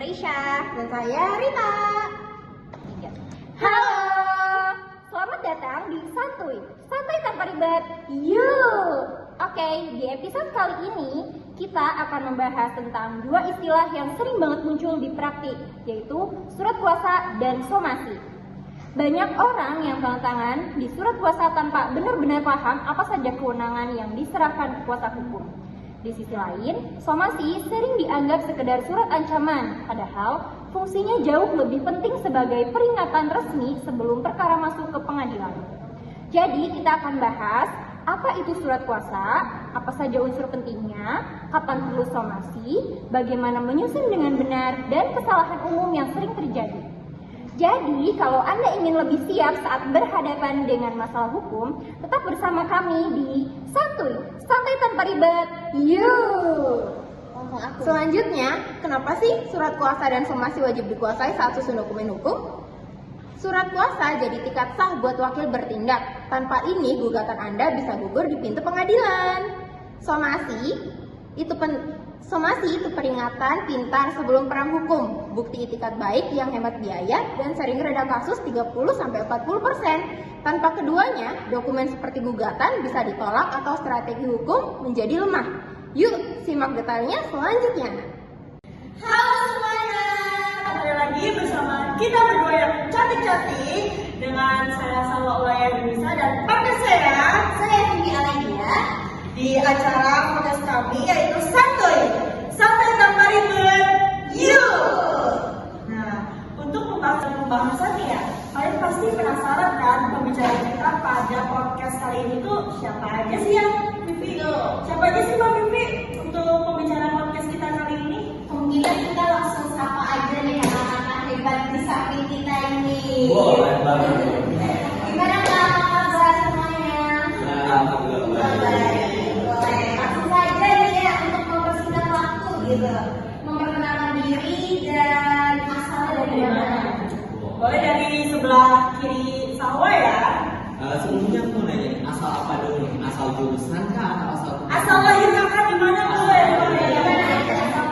Aisyah. Dan saya Rita. Halo, selamat datang di Santuy, santai tanpa ribet. Oke, di episode kali ini kita akan membahas tentang dua istilah yang sering banget muncul di praktik, yaitu surat kuasa dan somasi. Banyak orang yang tanda tangan di surat kuasa tanpa benar-benar paham apa saja kewenangan yang diserahkan ke kuasa hukum. Di sisi lain, somasi sering dianggap sekedar surat ancaman, padahal fungsinya jauh lebih penting sebagai peringatan resmi sebelum perkara masuk ke pengadilan. Jadi kita akan bahas apa itu surat kuasa, apa saja unsur pentingnya, kapan perlu somasi, bagaimana menyusun dengan benar, dan kesalahan umum yang sering terjadi. Jadi, kalau Anda ingin lebih siap saat berhadapan dengan masalah hukum, tetap bersama kami di Santuy, santai tanpa ribet. Selanjutnya, kenapa sih surat kuasa dan somasi wajib dikuasai saat susun dokumen hukum? Surat kuasa jadi tiket sah buat wakil bertindak. Tanpa ini, gugatan Anda bisa gugur di pintu pengadilan. Somasi itu peringatan pintar sebelum perang hukum, bukti itikat baik yang hemat biaya dan sering reda kasus 30-40%. Tanpa keduanya, dokumen seperti gugatan bisa ditolak atau strategi hukum menjadi lemah. Yuk, simak detailnya selanjutnya. Halo semuanya, kembali lagi bersama kita berdua yang cantik-cantik dengan saya Salwa Ulaya Nisa dan partner saya Tinggi Alaidia di acara podcast kami yaitu Santuy, santai tanpa ribet. Nah, untuk pembahasannya ya, kalian pasti penasaran kan pembicara kita pada podcast kali ini tuh siapa aja sih ya, Vivi? Siapa aja sih Mbak Vivi untuk pembicara podcast kita kali ini? Mungkin kita langsung sapa aja nih anak-anak hebat di samping kita ini. Boleh banget. Gimana kabar semuanya? Alhamdulillah. Boleh, langsung saja nih ya untuk mempersingkat waktu gitu. Memperkenalkan diri dan asalnya dari mana? Boleh dari sebelah kiri Salwa ya. Sebelumnya aku mau nanya, asal apa dulu? Asal jurusan kah atau Asal lahir kakak di mana boleh?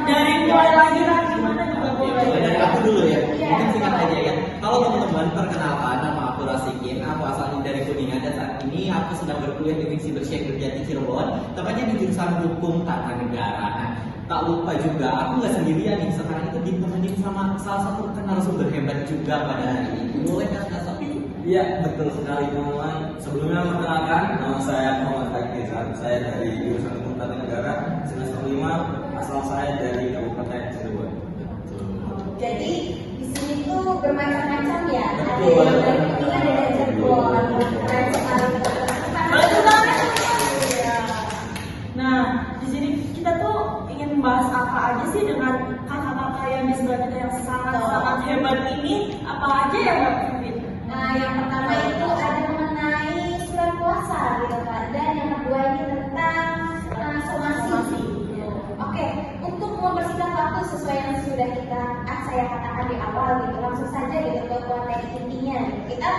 Dari mulai lahiran di mana juga boleh. Dari aku dulu ya. Mungkin singkat aja ya. Kalau teman-teman perkenalkan, nama aku Rasikin, aku asalnya dari Kuningan dan saat ini aku sedang berkuliah di Sibersyekh Berjati Cirebon, tepatnya di jurusan Hukum Tata Negara. Nah, tak lupa juga, aku nggak sendirian nih, sekarang itu ditemenin sama salah satu narasumber hebat juga pada hari ini. Boleh kan Kak Sofi? Iya, betul sekali teman-teman. Sebelumnya perkenalkan, nama saya Muhammad Fakrizan. Saya dari jurusan Hukum Tata Negara semester 5, asal saya dari Kabupaten Cirebon. Jadi di sini tuh bermacam-macam ya. Ada Betul. yang dari Kuningan, ada dari Cirebon. Keren sekali. Betul banget. Nah, di sini kita tuh ingin membahas apa aja sih dengan kakak-kakak yang di sebelah kita yang sangat-sangat hebat ini. Apa aja ya Mbak Vivi? Nah, yang pertama itu ada mengenai surat kuasa gitu kan. Dan yang kedua ini tentang somasi. Oke, untuk mempersingkat waktu sesuai yang sudah saya katakan di awal gitu, langsung saja gitu ke konteks intinya. Kita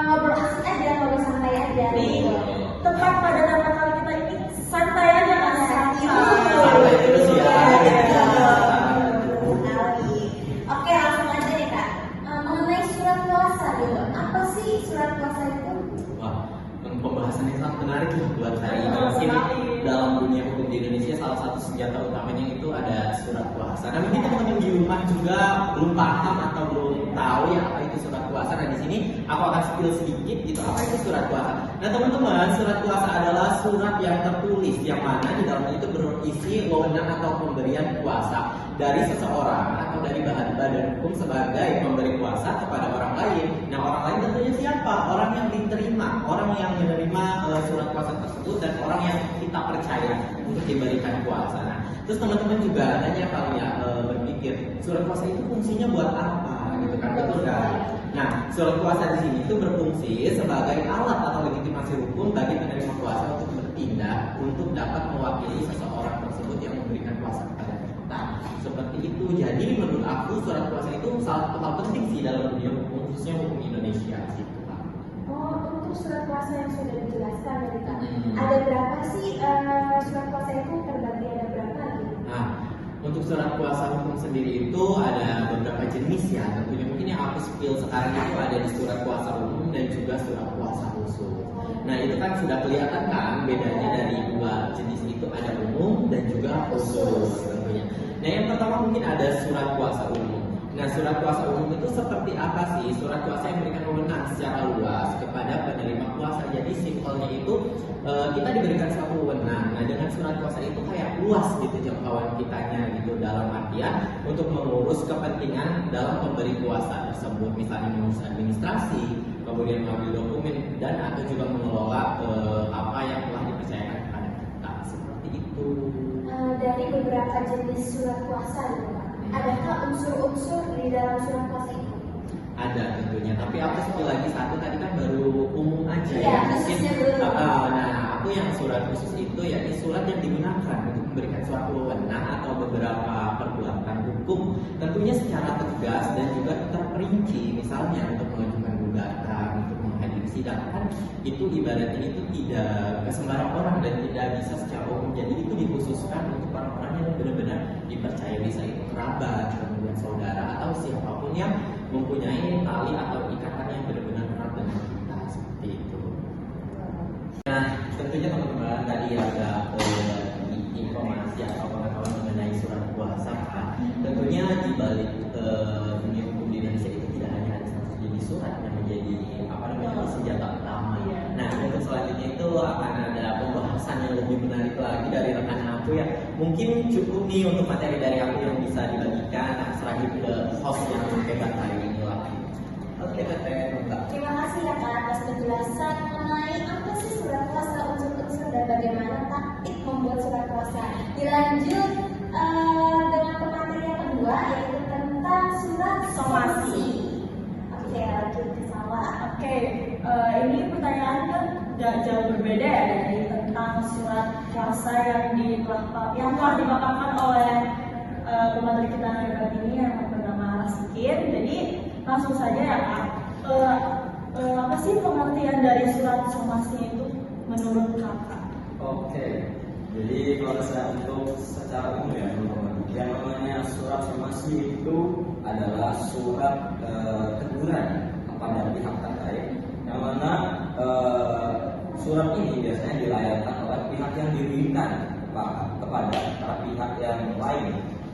ngobrol asik aja, ngobrol santai aja. Gitu. Tepat pada nama kali kita ini santai aja kan? Santai terus ya. Oke, langsung aja nih Kak. Mengenai surat kuasa gitu, apa sih surat kuasa itu? Wah, pembahasan yang sangat menarik nih buat hari ini. Mungkin dalam dunia hukum di Indonesia salah satu senjata utamanya itu ada surat kuasa. Nah, mungkin teman-teman di rumah juga belum paham atau belum tahu ya apa itu surat kuasa. Nah, di sini aku akan spill sedikit gitu apa itu surat kuasa. Nah, teman-teman, surat kuasa adalah surat yang tertulis yang mana di dalamnya itu berisi wewenang atau pemberian kuasa dari seseorang atau dari badan hukum sebagai pemberi kuasa kepada orang lain. Nah, orang lain tentunya siapa? Orang yang diterima, orang yang menerima surat kuasa tersebut dan orang yang kita percaya untuk diberikan kuasa. Nah, terus teman-teman juga adanya kalau ya berpikir surat kuasa itu fungsinya buat apa gitu kan, betul kan? Nah, surat kuasa di sini itu berfungsi sebagai alat atau legitimasi hukum bagi penerima kuasa untuk bertindak untuk dapat mewakili seseorang tersebut yang memberikan kuasa kepada kita. Seperti itu. Jadi menurut aku surat kuasa itu salah satu hal penting sih dalam dunia hukum, khususnya hukum Indonesia gitu Pak. Oh, untuk surat kuasa yang sudah dijelaskan dari Kak. Ada berapa sih surat kuasa itu terbagi ada berapa gitu? Nah, Untuk surat kuasa hukum sendiri itu ada beberapa jenis ya. Tentunya mungkin yang aku spill sekarang itu ada di surat kuasa umum dan juga surat kuasa khusus. Nah itu kan sudah kelihatan kan bedanya dari dua jenis itu, ada umum dan juga khusus tentunya. Nah yang pertama mungkin ada surat kuasa umum. Nah surat kuasa umum itu seperti apa sih? Surat kuasa yang memberikan wewenang secara luas kepada penerima kuasa. Jadi simpelnya itu kita diberikan suatu wewenang. Nah dengan surat kuasa itu kayak luas gitu jangkauan kitanya gitu, dalam artian untuk mengurus kepentingan dalam pemberi kuasa tersebut, misalnya mengurus administrasi, kemudian mengambil dokumen dan atau juga mengelola apa yang telah dipercayakan kepada kita, seperti itu. Dari beberapa jenis surat kuasa gitu Pak, adakah unsur-unsur di dalam surat kuasa itu? Ada tentunya, tapi aku spill lagi satu, tadi kan baru umum aja Iya, ya. khususnya dulu. Nah, aku yang surat khusus itu yakni surat yang digunakan untuk memberikan suatu wewenang atau beberapa perbuatan hukum, tentunya secara tegas dan juga terperinci, misalnya untuk mengajukan gugatan, untuk menghadiri sidang, kan itu ibaratnya itu tidak ke sembarang orang dan tidak bisa secara umum. Jadi itu dikhususkan untuk orang-orang yang benar-benar dipercaya, bisa itu kerabat, kemudian saudara atau siapapun yang mempunyai tali atau ikatan yang benar-benar erat dengan kita, seperti itu. Nah, tentunya teman-teman tadi ada informasi atau pengetahuan mengenai surat kuasa kan. Tentunya di balik dunia hukum di Indonesia itu tidak hanya ada satu jenis surat yang menjadi senjata utama. Nah, untuk selanjutnya itu akan ada pembahasan yang lebih menarik lagi dari rekan aku ya. Mungkin cukup nih untuk materi dari aku yang bisa dibagikan. Nah, selanjutnya ke host yang hebat hari ini lah. Oke, Teteh, Mbak. Terima kasih ya Kak atas penjelasan mengenai apa sih surat kuasa, unsur-unsur dan bagaimana taktik membuat surat kuasa. Dilanjut dengan pemateri yang kedua yaitu tentang surat somasi. Oke, lanjut ke Salwa. Oke, ini pertanyaan kan jauh berbeda ya dari tentang surat kuasa yang telah dipaparkan oleh pemateri kita yang hebat ini yang bernama Rasikin. Jadi langsung saja ya Kak, apa sih pengertian dari surat somasi itu menurut Kakak? Oke, jadi kalau saya untuk secara umum ya teman-teman, yang namanya surat somasi itu adalah surat teguran kepada pihak terkait, yang mana surat ini biasanya dilayangkan oleh pihak yang dirugikan kepada para pihak yang lain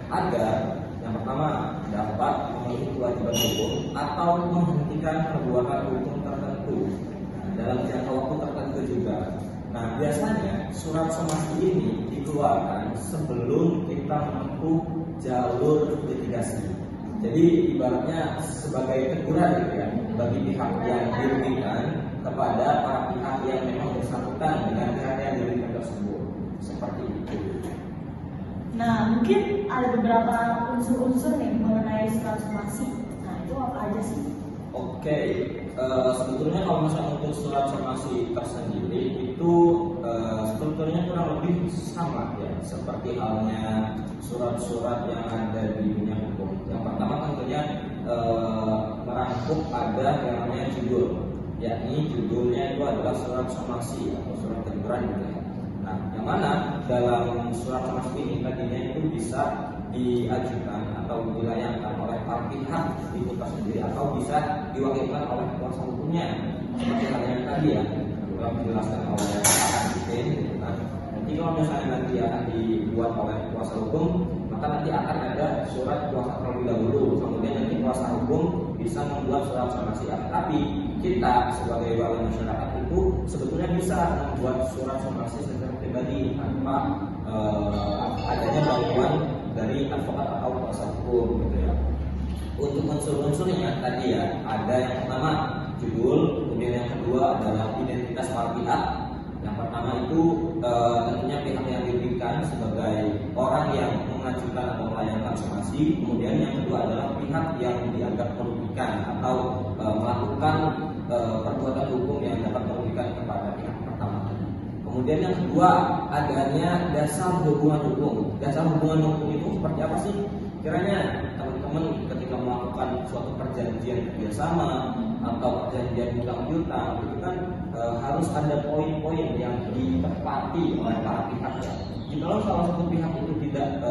agar yang pertama dapat memenuhi kewajiban hukum atau menghentikan perbuatan hukum tertentu dalam jangka waktu tertentu juga. Nah, biasanya surat somasi ini dikeluarkan sebelum kita menempuh jalur litigasi. Jadi ibaratnya sebagai teguran gitu ya bagi pihak yang dirugikan kepada para pihak yang memang bersangkutan dengan pihak yang dirugikan tersebut. Seperti itu. Nah, mungkin ada beberapa unsur-unsur nih mengenai surat somasi. Nah, itu apa aja sih? Oke, sebetulnya kalau misalnya untuk surat somasi tersendiri itu strukturnya kurang lebih sama ya, seperti halnya surat-surat yang ada di dunia hukum. Yang pertama tentunya merangkup ada yang namanya judul, yakni judulnya itu adalah surat somasi atau surat teguran gitu ya. Nah, yang mana dalam surat somasi ini tadinya itu bisa diajukan atau dilayangkan oleh para pihak itu tersendiri atau bisa diwakilkan oleh kuasa hukumnya, seperti hal yang tadi ya sudah dijelaskan oleh Pak Asisten gitu kan. Nanti kalau misalnya nanti akan dibuat oleh kuasa hukum, maka nanti akan ada surat kuasa terlebih dahulu, kemudian nanti kuasa hukum bisa membuat surat somasi. Tapi kita sebagai warga masyarakat itu sebetulnya bisa membuat surat somasi secara pribadi tanpa adanya bantuan dari advokat atau kuasa hukum gitu ya. Untuk unsur-unsurnya tadi ya ada yang pertama judul, kemudian yang kedua adalah identitas para pihak. Yang pertama itu tentunya pihak yang dirugikan sebagai orang yang mengajukan atau melayangkan somasi. Kemudian yang kedua adalah pihak yang dianggap merugikan atau melakukan perbuatan hukum yang dapat merugikan kepada pihak pertama. Kemudian yang kedua adanya dasar hubungan hukum. Dasar hubungan hukum itu seperti apa sih? Kiranya teman-teman ketika melakukan suatu perjanjian kerjasama atau perjanjian hutang piutang itu kan harus ada poin-poin yang ditepati oleh para pihak ya. Jikalau salah satu pihak itu tidak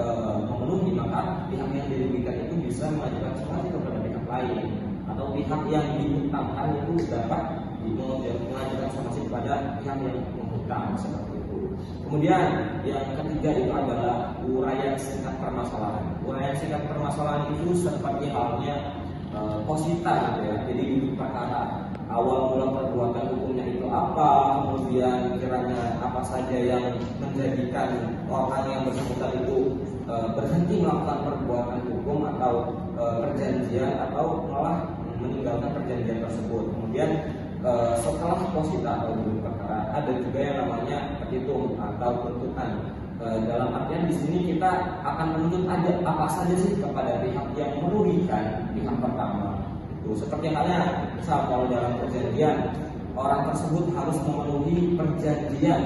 memenuhi, maka pihak yang dirugikan itu bisa mengajukan somasi kepada pihak lain, atau pihak yang dihutangkan itu dapat mengajukan somasi kepada pihak yang menghutang, seperti itu. Kemudian yang ketiga itu adalah uraian singkat permasalahan. Uraian singkat permasalahan itu seperti halnya posita gitu ya. Jadi duduk perkara, awal mula perbuatan hukumnya itu apa, kemudian kiranya apa saja yang menjadikan orang yang bersangkutan itu berhenti melakukan perbuatan hukum atau perjanjian, atau malah meninggalkan perjanjian tersebut. Kemudian setelah posita atau duduk perkara, ada juga yang namanya petitum atau tuntutan. Dalam artian di sini kita akan menuntut ada apa saja sih kepada pihak yang merugikan pihak pertama. Itu seperti halnya misal kalau dalam perjanjian orang tersebut harus memenuhi perjanjian,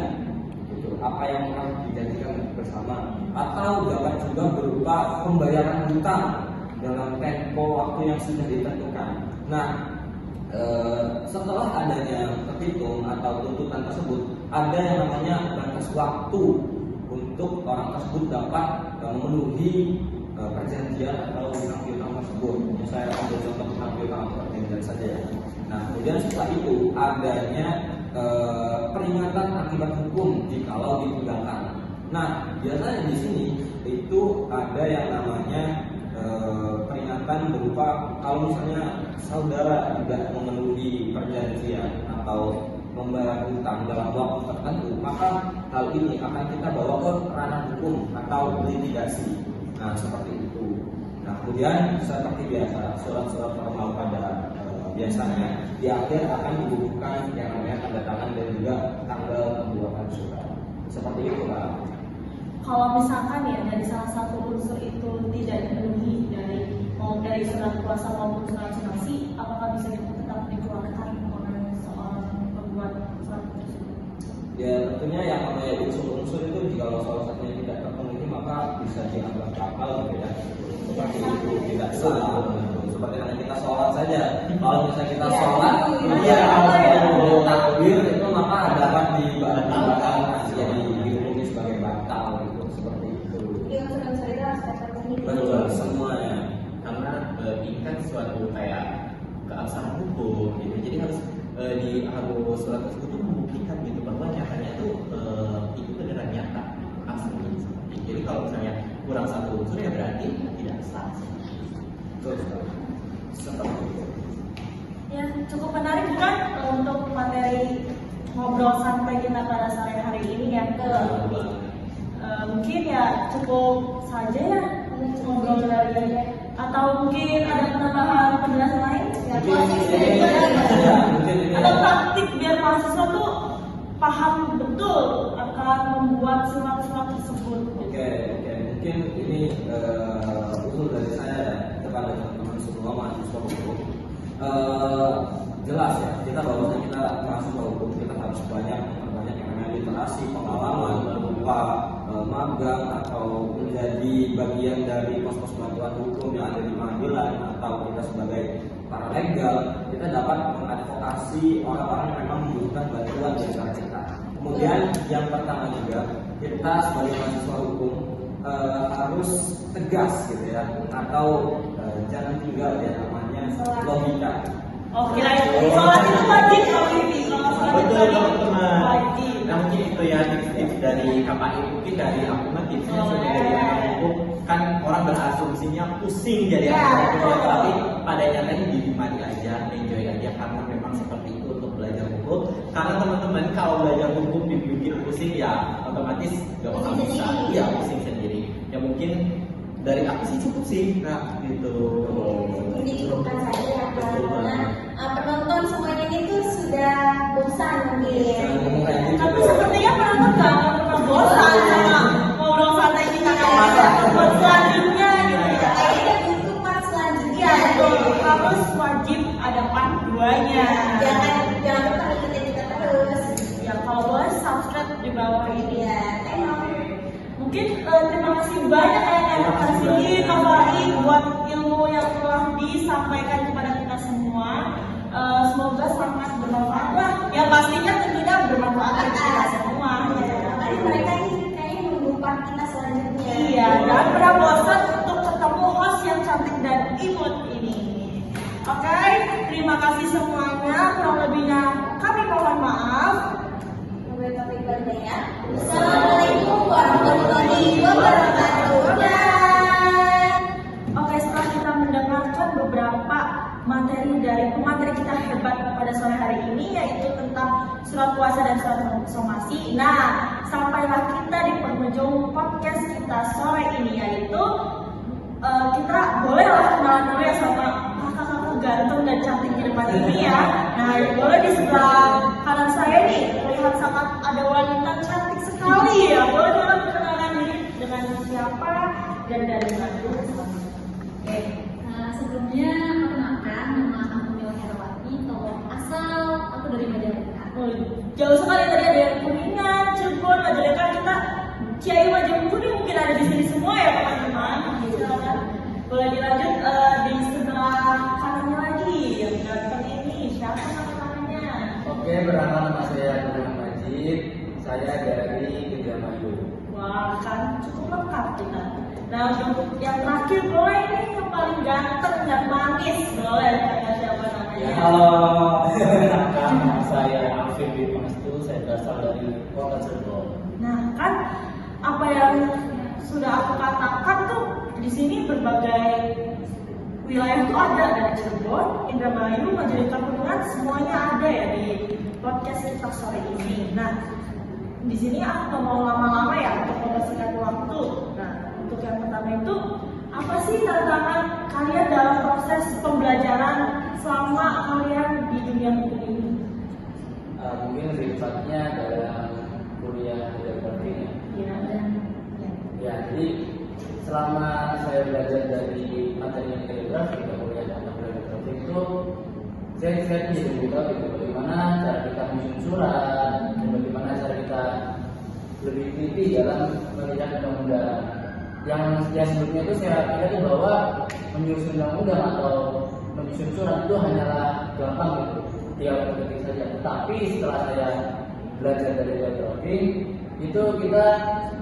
gitu, apa yang telah dijanjikan bersama, atau dapat juga berupa pembayaran hutang dalam tempo waktu yang sudah ditentukan. Nah, setelah adanya petitum atau tuntutan tersebut, ada yang namanya batas waktu untuk orang tersebut dapat memenuhi perjanjian atau hutang-hutang tersebut. Saya ambil contoh hutang-hutang atau perjanjian saja ya. Nah, kemudian setelah itu adanya peringatan akibat hukum jikalau ditinggalkan. Nah, biasanya di sini itu ada yang namanya peringatan berupa kalau misalnya saudara tidak memenuhi perjanjian atau membayar hutang dalam waktu tertentu, maka hal ini akan kita bawa ke ranah hukum atau litigasi. Nah, seperti itu. Nah, kemudian seperti biasa, surat-surat formal pada biasanya di akhir akan dibubuhkan yang namanya tanda tangan dan juga tanggal pembuatan surat. Seperti itu, Pak. Kalau misalkan ya dari salah satu unsur itu tidak dipenuhi dari surat kuasa maupun surat somasi, apakah bisa tetap dikeluarkan oleh seorang pembuat surat tersebut? Ya, tentunya yang namanya unsur-unsur itu jika salah satunya tidak terpenuhi maka bisa dianggap batal gitu ya. Seperti itu tidak sah. Seperti hanya kita sholat saja. Kalau misalnya kita sholat, iya kalau takbir itu maka dapat dibatalkan, jadi dihukumi sebagai batal gitu. Seperti itu. Unsur-unsur itu harus terpenuhi. Betul, semuanya. Karena ini kan suatu kayak keabsahan hukum gitu, jadi harus surat tersebut itu membuktikan gitu bahwa nyatanya tuh itu beneran nyata asli. Jadi kalau misalnya kurang satu unsur ya berarti tidak sah. Betul. Seperti itu. Ya, cukup menarik bukan untuk materi ngobrol santai kita pada sore hari ini ya. Mungkin ya cukup saja ya ngobrol dari ini. Atau mungkin ada penambahan penjelasan lain? Ya, atau praktik biar mahasiswa tuh paham betul akan membuat surat-surat tersebut. Oke, mungkin ini usul dari saya kepada teman-teman semua mahasiswa hukum. Jelas ya, kita bahwa kita mahasiswa hukum kita harus banyak yang namanya literasi, pengalaman berupa magang atau menjadi bagian dari pos-pos bantuan hukum yang ada di pengadilan, atau kita sebagai paralegal kita dapat mengadvokasi orang-orang yang memang membutuhkan bantuan di antara kita. Kemudian yang pertama juga kita sebagai mahasiswa hukum harus tegas gitu ya, atau jangan tinggal ya namanya logika. Oh, kira sholat itu wajib kalau ini. Betul teman-teman. Nah mungkin itu ya tips-tips dari KPI, mungkin dari aku mah tipsnya sebagai dari hukum kan orang berasumsinya pusing jadi hukum, tapi pada nyatanya dinikmati aja, enjoy aja karena memang seperti itu untuk belajar hukum. Karena teman-teman kalau belajar hukum dibikin pusing ya otomatis gak bakal bisa, iya pusing sendiri. Ya mungkin dari aku sih cukup sih, nah gitu. Dicukupkan saja ya karena penonton semuanya ini tuh sudah bosan mungkin. Tapi sepertinya penonton gak akan pernah bosan sama ngobrol santai kita buat selanjutnya gitu ya. Kayaknya butuh part selanjutnya. Harus wajib ada part 2-nya. Jangan lupa ikutin kita terus. Ya kalau boleh subscribe di bawah ini. Ya, Mungkin terima kasih banyak ya Kak Kasih KPI buat ilmu yang telah disampaikan kepada kita semua. Semoga sangat bermanfaat lah. Ya pastinya tentunya bermanfaat bagi kita semua. Tadi mereka ini kayaknya nunggu jumpa kita selanjutnya. Iya, jangan pernah bosan untuk ketemu host yang cantik dan imut ini. Oke, terima kasih semuanya. Kurang lebihnya kami mohon maaf. Assalamualaikum warahmatullahi wabarakatuh. Oke, setelah kita mendengarkan beberapa materi dari pemateri kita hebat pada sore hari ini, yaitu tentang surat puasa dan surat somasi. Nah, sampailah kita di penghujung podcast kita sore ini, yaitu kita bolehlah kenalan dulu ya sama kakak-kakak ganteng dan cantik di depan ini ya. Nah, boleh di sebelah kanan saya nih terlihat sangat ada wanita cantik sekali ya. Boleh dong perkenalan diri dengan siapa dan dari mana? Oke, sebelumnya perkenalkan nama aku Mila Herawati. Kalau asal aku dari Majalengka. Jauh sekali tadi ada yang Kuningan, Cirebon, Majalengka, kita Ciayu Majemukuni mungkin ada di sini semua ya teman-teman. Silakan boleh dilanjut di sebelah kanannya lagi yang ganteng ini. Siapa namanya? Oke, perkenalkan nama saya Nurul Majid. Saya dari Indramayu. Wah, kan cukup lengkap kita. Nah, untuk yang terakhir boleh nih yang paling ganteng dan manis, boleh tanya siapa namanya? Ya, halo. Nama saya Alvin bin Pangestu. Saya berasal dari Kota Cirebon. Nah, kan apa yang sudah aku katakan tuh di sini berbagai wilayah tuh ada dari Cirebon, Indramayu, Majalengka, Kuningan, semuanya ada ya di podcast kita sore ini. Nah, di sini aku nggak mau lama-lama ya untuk mempersingkat waktu. Nah, untuk yang pertama itu apa sih tantangan kalian dalam proses pembelajaran selama kalian di dunia hukum ini? Mungkin lebih tepatnya dalam kuliah hidrografi. Ya, Ya, jadi selama saya belajar dari materi hidrografi atau kuliah hidrografi itu saya jadi lebih tahu gitu, bagaimana cara kita menyusun surat dan bagaimana cara kita lebih teliti dalam melihat undang-undang. Yang sebelumnya itu saya kira itu bahwa menyusun undang-undang atau menyusun surat itu hanyalah gampang gitu, tinggal ketik saja. Tapi setelah saya belajar dari hidrografi itu kita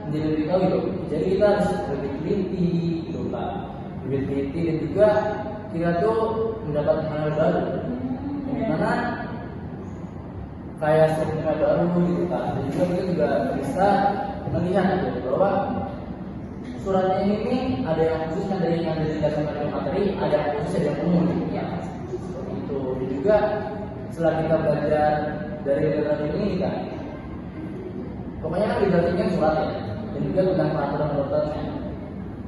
menjadi lebih tahu gitu. Jadi kita harus lebih teliti gitu Pak, lebih teliti dan juga kita tuh mendapat hal baru. Dimana kayak sebenarnya baru gitu kan, dan juga kita juga bisa melihat gitu bahwa suratnya ini ada yang khusus kan dari yang dikasih materi, ada yang khusus ada yang umum gitu ya. Seperti itu. Dan juga setelah kita belajar dari hidrografi ini kan, pokoknya kan hidrografi kan suratnya dan juga tentang peraturan-peraturannya.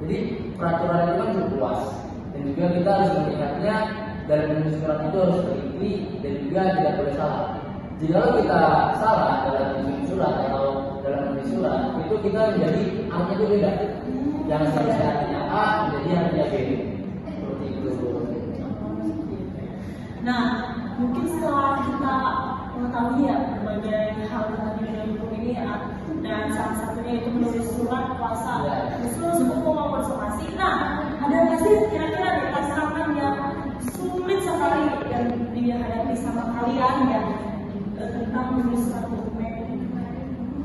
Jadi peraturan itu kan cukup luas dan juga kita harus melihatnya dalam menyusun surat itu harus teliti dan juga tidak boleh salah. Jika kita salah dalam menyusun surat atau dalam menulis surat, itu kita menjadi artinya itu beda. Yang seharusnya artinya A menjadi artinya B. Seperti itu. Nah, mungkin setelah kita mengetahui ya berbagai hal tentang dunia hukum ini dan salah satunya itu menulis surat kuasa seluruh hukum maupun somasi. Nah, ada nggak sih kira-kira nih tantangan yang sulit sekali yang dihadapi sama kalian ya tentang menulis surat dokumen?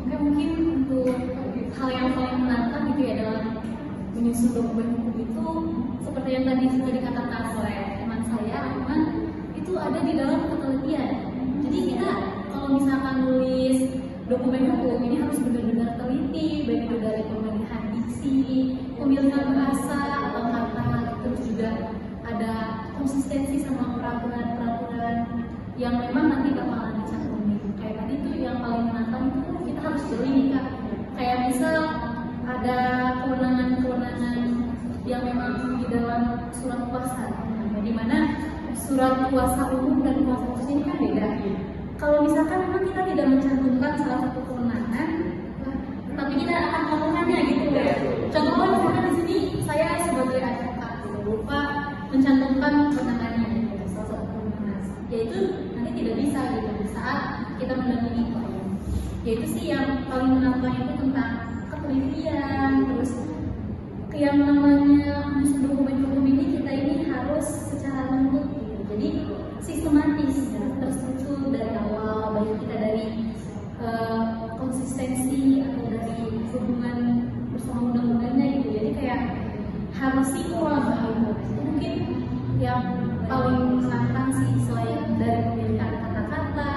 Oke, mungkin untuk hal yang paling menantang gitu ya dalam menyusun dokumen hukum itu seperti yang tadi sudah dikatakan oleh teman saya, memang itu ada di dalam ketelitian. Jadi kita kalau misalkan nulis dokumen hukum ini harus benar-benar teliti, baik itu dari pemilihan diksi, pemilihan bahasa atau kata, terus juga ada konsistensi sama peraturan-peraturan yang memang nanti bakalan dicantumin. Kayak tadi tuh yang paling menantang itu kita harus jeli nih Kak. Kayak misal ada kewenangan-kewenangan yang memang di dalam surat kuasa, di mana surat kuasa umum dan kuasa khusus ini kan beda. Kalau misalkan memang kita tidak mencantumkan salah satu kewenangan, tapi kita akan melakukannya gitu ya. Contohnya misalkan di sini saya sebagai advokat lupa mencantumkan kewenangannya, salah satu kewenangan, yaitu nanti tidak bisa gitu saat kita mendampingi klien. Yaitu sih yang paling menantang itu tentang ketelitian, terus yang namanya menyusun dokumen hukum ini kita ini harus secara lembut gitu. Jadi sistematis ya, terstruktur dari awal, baik kita dari konsistensi atau dari hubungan paling menantang sih selain dari pemilihan kata-kata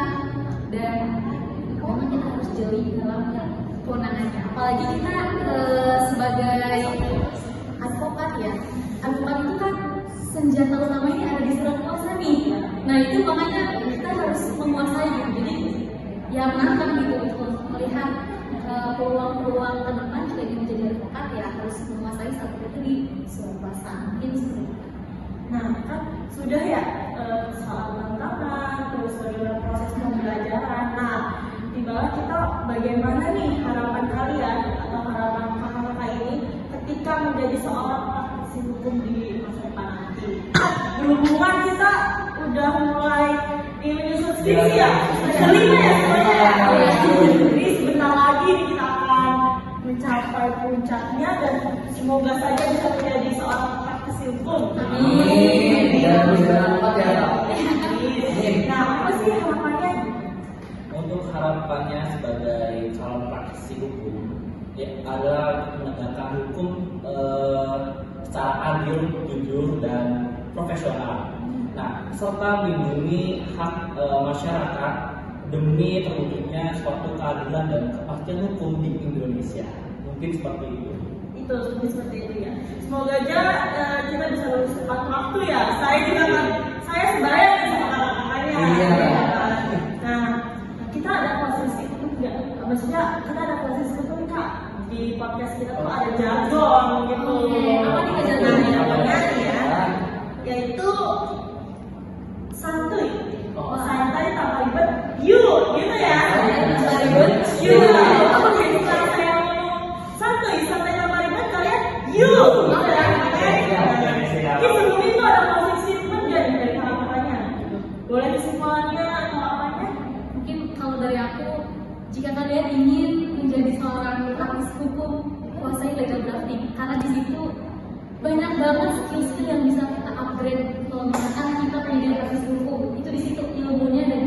dan pokoknya kita harus jeli dalam kewenangannya. Apalagi kita sebagai advokat ya, advokat itu kan senjata utamanya ada di surat kuasa nih. Nah itu makanya kita harus menguasai gitu. Jadi ya menantang gitu untuk melihat peluang-peluang ke depan juga ingin menjadi advokat ya harus menguasai satu itu di surat kuasa. Mungkin seperti itu. Nah, kan sudah ya soal penangkapan, terus bagaimana proses pembelajaran. Nah, tinggal kita bagaimana nih harapan kalian atau harapan kakak-kakak ini ketika menjadi seorang praktisi hukum di masa depan nanti. Berhubungan kita udah mulai menyusun skripsi ya, kelima ya semuanya ya. Jadi sebentar lagi nih kita akan mencapai puncaknya dan semoga saja bisa menjadi seorang praktisi hukum. Amin. Ya, bersemangat ya, Pak. Nah, apa sih harapannya? Untuk harapannya sebagai calon praktisi hukum ya adalah menegakkan hukum secara adil, jujur dan profesional. Nah, serta melindungi hak masyarakat demi terwujudnya suatu keadilan dan kepastian hukum di Indonesia. Mungkin seperti itu. Itu seperti itu ya. Semoga aja kita bisa lulus tepat waktu ya. Saya juga kan, saya sebayang nih sama kakak-kakaknya. Iya. Nah, kita ada posisi itu enggak? Maksudnya kita ada posisi itu kak di podcast kita tuh ada jargon gitu. Apa nih jargonnya? Jargonnya ya, yaitu santuy. Santai tanpa ribet, you gitu ya. Ribet, you. Apa sih kalau saya ngomong santuy tanpa ribet kalian you gitu ya. Oke, sebelum itu ada closing statement nggak nih dari kakak-kakaknya? Boleh kesimpulannya atau apanya? Mungkin kalau dari aku, jika kalian ingin menjadi seorang praktisi hukum, kuasai legal drafting karena di situ banyak banget skill-skill yang bisa kita upgrade kalau misalkan kita menjadi praktisi hukum. Itu di situ ilmunya dan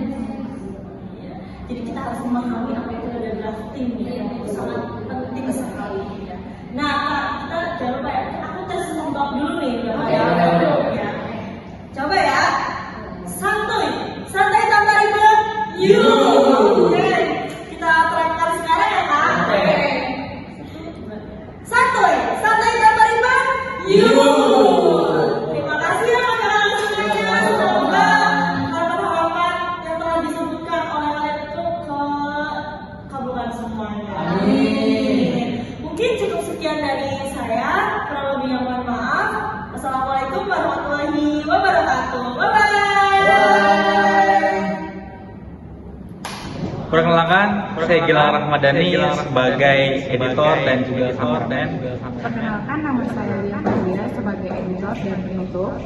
Iya. Jadi kita harus memahami apa itu legal drafting ya. Itu sangat penting sekali ya. Nah, Kak, kita jangan lupa ya. Aku tes nombak dulu nih, ya. Coba ya. Santai tanpa ribet. You. Oke. Kita terakhir sekarang ya, Kak. Oke. Santai tanpa ribet. You. Terima kasih ya kakak-kakak semuanya. Semoga harapan-harapan yang telah disebutkan oleh kalian itu kabulkan semuanya. Amin. Mungkin cukup sekian dari saya. Kurang lebihnya mohon maaf. Wassalamualaikum warahmatullahi wabarakatuh. Bye bye. Perkenalkan, saya Gilang Rahmadani sebagai editor dan juga kameramen. Perkenalkan, nama saya Lia Fadila sebagai editor dan penutup.